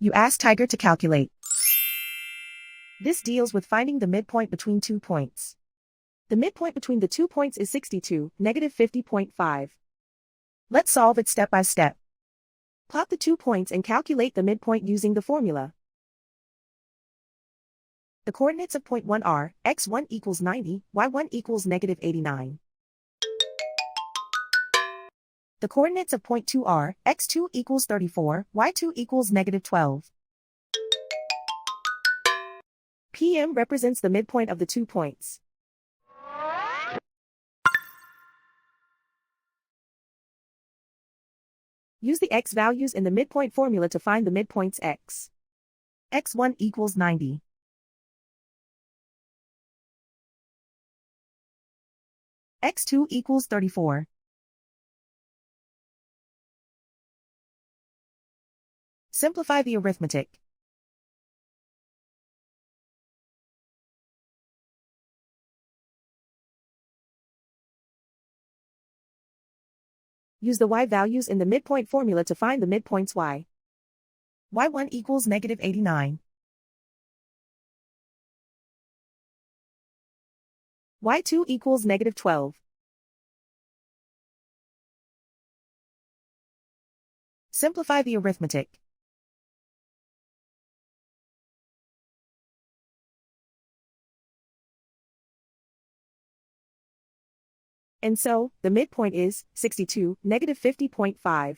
You ask Tiger to calculate. This deals with finding the midpoint between 2 points. The midpoint between the 2 points is 62, negative 50.5. Let's solve it step by step. Plot the 2 points and calculate the midpoint using the formula. The coordinates of point 1 are, x1 equals 90, y1 equals negative 89. The coordinates of point 2 are, x2 equals 34, y2 equals negative 12. PM represents the midpoint of the 2 points. Use the x values in the midpoint formula to find the midpoints x. x1 equals 90. x2 equals 34. Simplify the arithmetic. Use the y values in the midpoint formula to find the midpoints y. y1 equals negative 89. y2 equals negative 12. Simplify the arithmetic. And so, the midpoint is 62, negative 50.5.